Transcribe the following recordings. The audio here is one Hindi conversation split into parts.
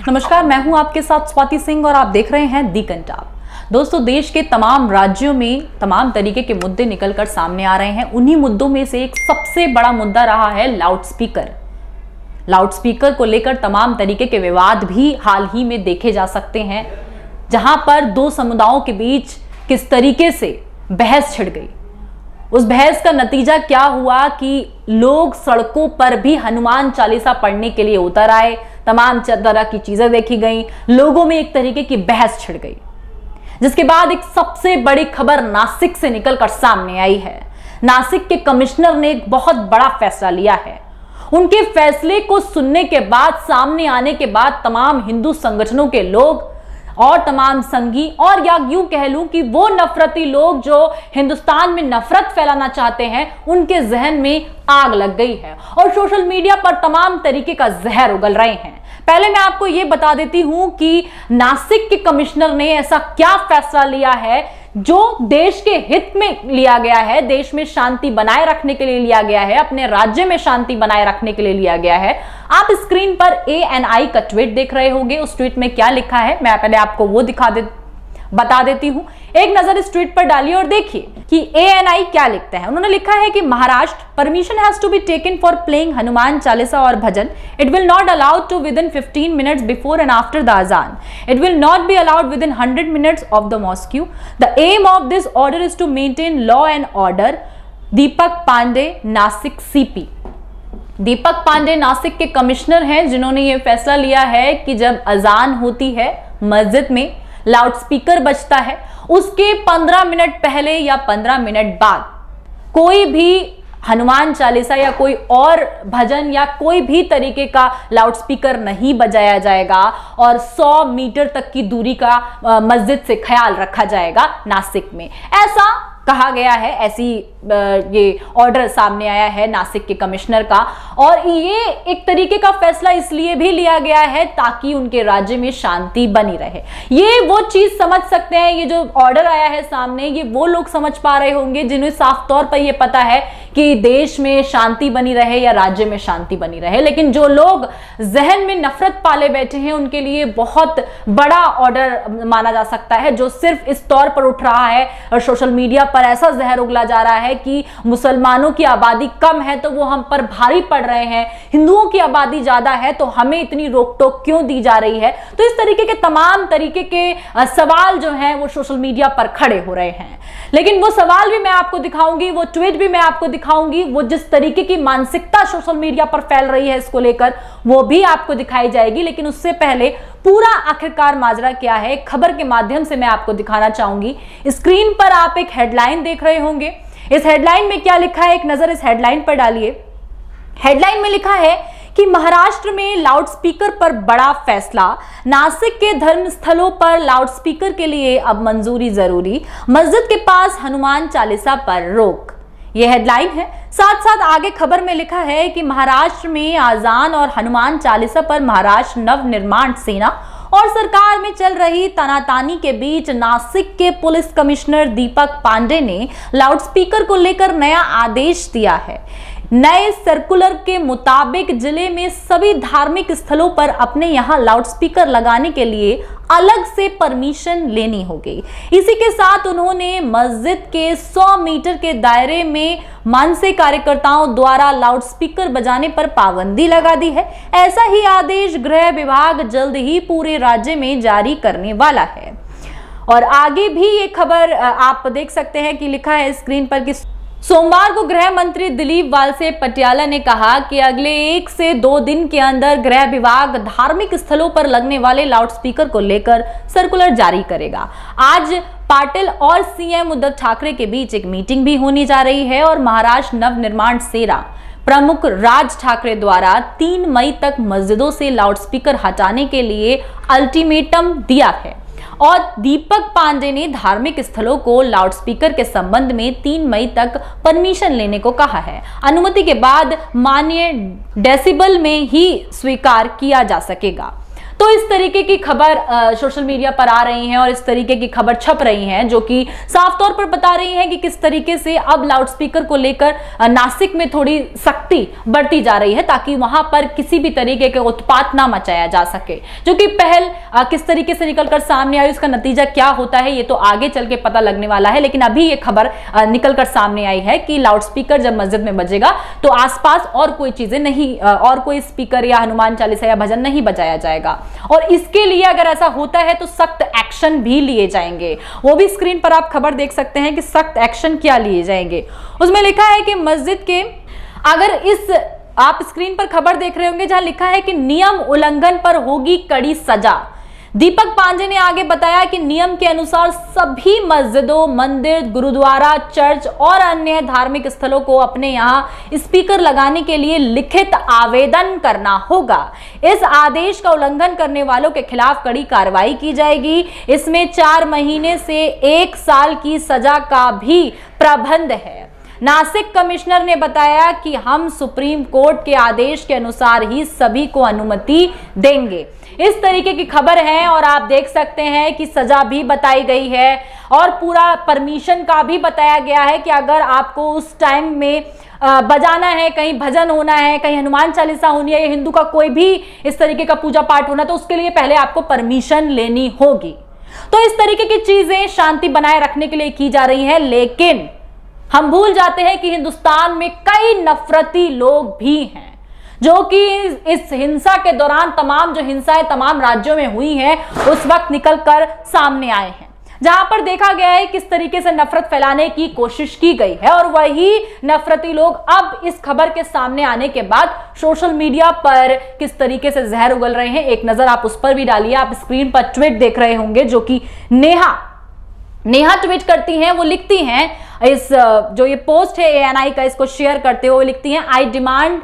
नमस्कार, मैं हूं आपके साथ स्वाति सिंह और आप देख रहे हैं दी कंटाप। दोस्तों, देश के तमाम राज्यों में तमाम तरीके के मुद्दे निकलकर सामने आ रहे हैं। उन्हीं मुद्दों में से एक सबसे बड़ा मुद्दा रहा है लाउडस्पीकर। लाउडस्पीकर को लेकर तमाम तरीके के विवाद भी हाल ही में देखे जा सकते हैं, जहां पर दो समुदायों के बीच किस तरीके से बहस छिड़ गई। उस बहस का नतीजा क्या हुआ कि लोग सड़कों पर भी हनुमान चालीसा पढ़ने के लिए उतर आए, तमाम तरह की चीजें देखी गई, लोगों में एक तरीके की बहस छिड़ गई। जिसके बाद एक सबसे बड़ी खबर नासिक से निकलकर सामने आई है। नासिक के कमिश्नर ने एक बहुत बड़ा फैसला लिया है। उनके फैसले को सुनने के बाद, सामने आने के बाद तमाम हिंदू संगठनों के लोग और तमाम संघी और या यूं कह लूं कि वो नफरती लोग जो हिंदुस्तान में नफरत फैलाना चाहते हैं, उनके जहन में आग लग गई है और सोशल मीडिया पर तमाम तरीके का जहर उगल रहे हैं। पहले मैं आपको ये बता देती हूं कि नासिक के कमिश्नर ने ऐसा क्या फैसला लिया है जो देश के हित में लिया गया है, देश में शांति बनाए रखने के लिए लिया गया है, अपने राज्य में शांति बनाए रखने के लिए लिया गया है। आप स्क्रीन पर ANI का ट्वीट देख रहे होंगे। उस ट्वीट में क्या लिखा है मैं पहले आपको वो बता देती हूं। एक नजर इस ट्वीट पर डालिए और देखिए कि ANI क्या लिखते हैं। उन्होंने लिखा है कि Maharashtra permission has to be taken for playing Hanuman Chalisa और bhajan. It will not allowed to within 15 minutes before and after the azaan. It will not be allowed within 100 minutes of the mosque. The aim of this order is to maintain law and order. Deepak Pande, Nashik CP। Deepak Pande Nashik के कमिश्नर हैं, जिन्होंने ये फैसला लिया है कि जब अजान होती है मस्जिद में, लाउडस्पीकर बजता है, उसके 15 मिनट पहले या 15 मिनट बाद कोई भी हनुमान चालीसा या कोई और भजन या कोई भी तरीके का लाउडस्पीकर नहीं बजाया जाएगा और 100 मीटर तक की दूरी का मस्जिद से ख्याल रखा जाएगा नासिक में। ऐसा कहा गया है, ऐसी ये ऑर्डर सामने आया है नासिक के कमिश्नर का। और ये एक तरीके का फैसला इसलिए भी लिया गया है ताकि उनके राज्य में शांति बनी रहे। ये वो चीज समझ सकते हैं, ये जो ऑर्डर आया है सामने, ये वो लोग समझ पा रहे होंगे जिन्हें साफ तौर पर ये पता है कि देश में शांति बनी रहे या राज्य में शांति बनी रहे। लेकिन जो लोग जहन में नफरत पाले बैठे हैं, उनके लिए बहुत बड़ा ऑर्डर माना जा सकता है, जो सिर्फ इस तौर पर उठ रहा है और सोशल मीडिया पर ऐसा जहर उगला जा रहा है कि मुसलमानों की आबादी कम है तो वो हम पर भारी पड़ रहे हैं, हिंदुओं की आबादी ज्यादा है तो हमें इतनी रोक टोक क्यों दी जा रही है। तो इस तरीके के तमाम तरीके के सवाल जो हैं वो सोशल मीडिया पर खड़े हो रहे हैं। लेकिन वो सवाल भी मैं आपको दिखाऊंगी, वो ट्वीट भी मैं आपको दिखाऊंगी, वो जिस तरीके की मानसिकता सोशल मीडिया पर फैल रही है इसको लेकर, वो भी आपको दिखाई जाएगी। लेकिन उससे पहले पूरा आखिरकार माजरा क्या है, खबर के माध्यम से मैं आपको दिखाना चाहूंगी। स्क्रीन पर आप एक हेडलाइन देख रहे होंगे। इस हेडलाइन में क्या लिखा है, एक नजर इस हेडलाइन पर डालिए। हेडलाइन में लिखा है कि महाराष्ट्र में लाउडस्पीकर पर बड़ा फैसला। नासिक के धर्मस्थलों पर लाउडस्पीकर के लिए अब मंजूरी जरूरी। मस्जिद के पास हनुमान चालीसा पर रोक। यह हेडलाइन है। साथ साथ आगे खबर में लिखा है कि महाराष्ट्र में आजान और हनुमान चालीसा पर महाराष्ट्र नव निर्माण सेना और सरकार में चल रही तनातानी के बीच नासिक के पुलिस कमिश्नर दीपक पांडे ने लाउडस्पीकर को लेकर नया आदेश दिया है। नए सर्कुलर के मुताबिक जिले में सभी धार्मिक स्थलों पर अपने यहां लाउडस्पीकर लगाने के लिए अलग से परमिशन लेनी होगी। इसी के साथ उन्होंने मस्जिद के 100 मीटर के दायरे में मानसी कार्यकर्ताओं द्वारा लाउडस्पीकर बजाने पर पाबंदी लगा दी है। ऐसा ही आदेश गृह विभाग जल्द ही पूरे राज्य में जारी करने वाला है। और आगे भी ये खबर आप देख सकते हैं कि लिखा है स्क्रीन पर कि सोमवार को गृह मंत्री दिलीप वालसे पटियाला ने कहा कि अगले 1 से 2 दिन के अंदर गृह विभाग धार्मिक स्थलों पर लगने वाले लाउडस्पीकर को लेकर सर्कुलर जारी करेगा। आज पाटिल और CM उद्धव ठाकरे के बीच एक मीटिंग भी होने जा रही है और महाराष्ट्र नव निर्माण सेना प्रमुख राज ठाकरे द्वारा 3 मई तक मस्जिदों से लाउडस्पीकर हटाने के लिए अल्टीमेटम दिया है। और दीपक पांडे ने धार्मिक स्थलों को लाउडस्पीकर के संबंध में 3 मई तक परमिशन लेने को कहा है। अनुमति के बाद मान्य डेसिबल में ही स्वीकार किया जा सकेगा। तो इस तरीके की खबर सोशल मीडिया पर आ रही है और इस तरीके की खबर छप रही है जो कि साफ तौर पर बता रही है कि किस तरीके से अब लाउडस्पीकर को लेकर नासिक में थोड़ी सख्ती बढ़ती जा रही है ताकि वहां पर किसी भी तरीके के उत्पात ना मचाया जा सके। जो कि पहल किस तरीके से निकलकर सामने आई, उसका नतीजा क्या होता है ये तो आगे चल के पता लगने वाला है, लेकिन अभी ये खबर निकलकर सामने आई है कि लाउडस्पीकर जब मस्जिद में बजेगा तो आसपास और कोई चीजें नहीं, और कोई स्पीकर या हनुमान चालीसा या भजन नहीं बजाया जाएगा और इसके लिए अगर ऐसा होता है तो सख्त एक्शन भी लिए जाएंगे। वो भी स्क्रीन पर आप खबर देख सकते हैं कि सख्त एक्शन क्या लिए जाएंगे। उसमें लिखा है कि मस्जिद के, अगर इस आप स्क्रीन पर खबर देख रहे होंगे जहां लिखा है कि नियम उल्लंघन पर होगी कड़ी सजा। दीपक पांडे ने आगे बताया कि नियम के अनुसार सभी मस्जिदों, मंदिर, गुरुद्वारा, चर्च और अन्य धार्मिक स्थलों को अपने यहां स्पीकर लगाने के लिए लिखित आवेदन करना होगा। इस आदेश का उल्लंघन करने वालों के खिलाफ कड़ी कार्रवाई की जाएगी। इसमें 4 महीने से 1 साल की सजा का भी प्रावधान है। नासिक कमिश्नर ने बताया कि हम सुप्रीम कोर्ट के आदेश के अनुसार ही सभी को अनुमति देंगे। इस तरीके की खबर है और आप देख सकते हैं कि सजा भी बताई गई है और पूरा परमिशन का भी बताया गया है कि अगर आपको उस टाइम में बजाना है, कहीं भजन होना है, कहीं हनुमान चालीसा होनी है, हिंदू का कोई भी इस तरीके का पूजा पाठ होना, तो उसके लिए पहले आपको परमिशन लेनी होगी। तो इस तरीके की चीजें शांति बनाए रखने के लिए की जा रही है, लेकिन हम भूल जाते हैं कि हिंदुस्तान में कई नफरती लोग भी हैं जो कि इस हिंसा के दौरान तमाम जो हिंसाएं तमाम राज्यों में हुई है उस वक्त निकलकर सामने आए हैं, जहां पर देखा गया है किस तरीके से नफरत फैलाने की कोशिश की गई है और वही नफरती लोग अब इस खबर के सामने आने के बाद सोशल मीडिया पर किस तरीके से जहर उगल रहे हैं। एक नजर आप उस पर भी डालिए। आप स्क्रीन पर ट्वीट देख रहे होंगे जो कि नेहा ट्वीट करती हैं। वो लिखती हैं, इस जो ये पोस्ट है ANI का, इसको शेयर करते हुए लिखती हैं, आई demand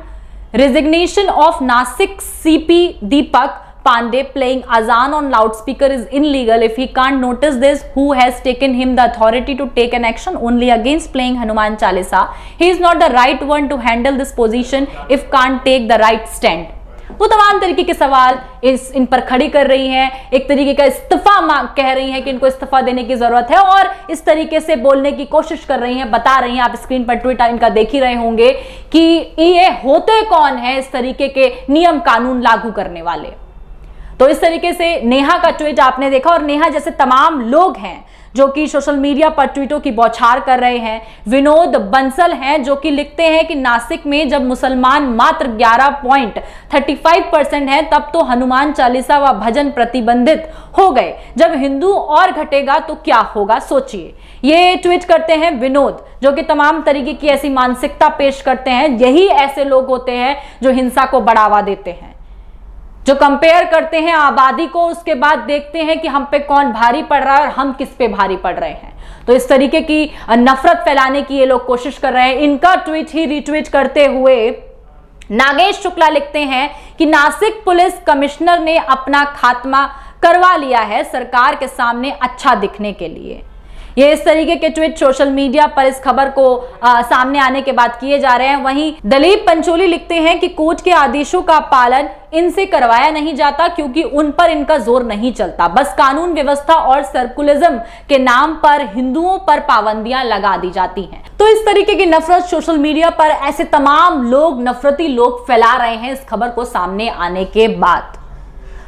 resignation of Nashik CP Deepak Pandey playing azan on loudspeaker is illegal. If he can't notice this, who has taken him the authority to take an action only against playing Hanuman Chalisa? He is not the right one to handle this position if can't take the right stand. वो तमाम तरीके के सवाल इन पर खड़ी कर रही हैं, एक तरीके का इस्तीफा कह रही हैं कि इनको इस्तीफा देने की जरूरत है और इस तरीके से बोलने की कोशिश कर रही हैं, बता रही हैं। आप स्क्रीन पर ट्वीट इनका देख ही रहे होंगे कि ये होते कौन है इस तरीके के नियम कानून लागू करने वाले। तो इस तरीके से नेहा का ट्वीट आपने देखा और नेहा जैसे तमाम लोग हैं जो कि सोशल मीडिया पर ट्वीटों की बौछार कर रहे हैं। विनोद बंसल हैं जो कि लिखते हैं कि नासिक में जब मुसलमान मात्र 11.35% हैं तब तो हनुमान चालीसा व भजन प्रतिबंधित हो गए, जब हिंदू और घटेगा तो क्या होगा सोचिए। ये ट्वीट करते हैं विनोद जो कि तमाम तरीके की ऐसी मानसिकता पेश करते हैं। यही ऐसे लोग होते हैं जो हिंसा को बढ़ावा देते हैं, जो कंपेयर करते हैं आबादी को, उसके बाद देखते हैं कि हम पे कौन भारी पड़ रहा है और हम किस पे भारी पड़ रहे हैं। तो इस तरीके की नफरत फैलाने की ये लोग कोशिश कर रहे हैं। इनका ट्वीट ही रीट्वीट करते हुए नागेश शुक्ला लिखते हैं कि नासिक पुलिस कमिश्नर ने अपना खात्मा करवा लिया है सरकार के सामने अच्छा दिखने के लिए। ये इस तरीके के ट्वीट सोशल मीडिया पर इस खबर को सामने आने के बाद किए जा रहे हैं। वहीं दलीप पंचोली लिखते हैं कि कोर्ट के आदेशों का पालन इनसे करवाया नहीं जाता क्योंकि उन पर इनका जोर नहीं चलता, बस कानून व्यवस्था और सर्कुलरिज्म के नाम पर हिंदुओं पर पाबंदियां लगा दी जाती हैं। तो इस तरीके की नफरत सोशल मीडिया पर ऐसे तमाम लोग, नफरती लोग फैला रहे हैं इस खबर को सामने आने के बाद।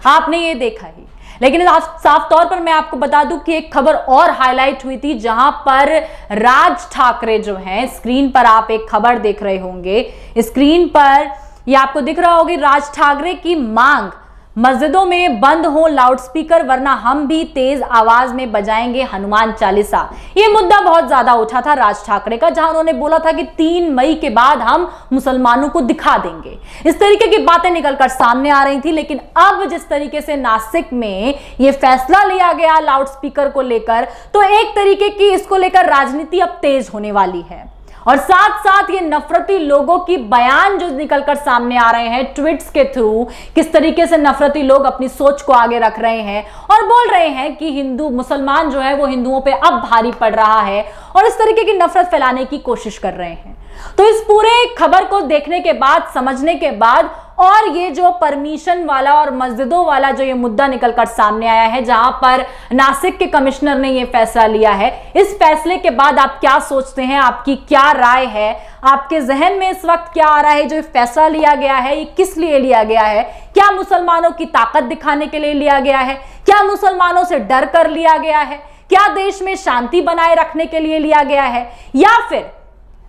आपने ये देखा ही, लेकिन साफ तौर पर मैं आपको बता दूं कि एक खबर और हाईलाइट हुई थी जहां पर राज ठाकरे जो हैं, स्क्रीन पर आप एक खबर देख रहे होंगे, स्क्रीन पर ये आपको दिख रहा होगी, राज ठाकरे की मांग मस्जिदों में बंद हो लाउडस्पीकर वरना हम भी तेज आवाज में बजाएंगे हनुमान चालीसा। ये मुद्दा बहुत ज्यादा उठा था राज ठाकरे का, जहां उन्होंने बोला था कि 3 मई के बाद हम मुसलमानों को दिखा देंगे। इस तरीके की बातें निकलकर सामने आ रही थी, लेकिन अब जिस तरीके से नासिक में ये फैसला लिया गया लाउडस्पीकर को लेकर, तो एक तरीके की इसको लेकर राजनीति अब तेज होने वाली है। और साथ साथ ये नफरती लोगों की बयान जो निकलकर सामने आ रहे हैं ट्वीट्स के थ्रू, किस तरीके से नफरती लोग अपनी सोच को आगे रख रहे हैं और बोल रहे हैं कि हिंदू मुसलमान जो है वो हिंदुओं पे अब भारी पड़ रहा है और इस तरीके की नफरत फैलाने की कोशिश कर रहे हैं। तो इस पूरे खबर को देखने के बाद, समझने के बाद और ये जो परमिशन वाला और मस्जिदों वाला जो ये मुद्दा निकलकर सामने आया है, जहां पर नासिक के कमिश्नर ने ये फैसला लिया है, इस फैसले के बाद आप क्या सोचते हैं, आपकी क्या राय है, आपके जहन में इस वक्त क्या आ रहा है? जो फैसला लिया गया है ये किस लिए लिया गया है? क्या मुसलमानों की ताकत दिखाने के लिए लिया गया है? क्या मुसलमानों से डर कर लिया गया है? क्या देश में शांति बनाए रखने के लिए लिया गया है, या फिर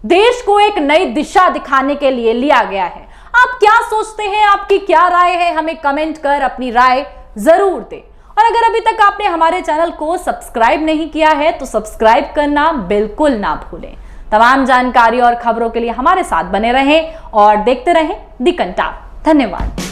देश को एक नई दिशा दिखाने के लिए लिया गया है? आप क्या सोचते हैं, आपकी क्या राय है? हमें कमेंट कर अपनी राय जरूर दें। और अगर अभी तक आपने हमारे चैनल को सब्सक्राइब नहीं किया है तो सब्सक्राइब करना बिल्कुल ना भूलें। तमाम जानकारी और खबरों के लिए हमारे साथ बने रहें और देखते रहें दी कंटाप। धन्यवाद।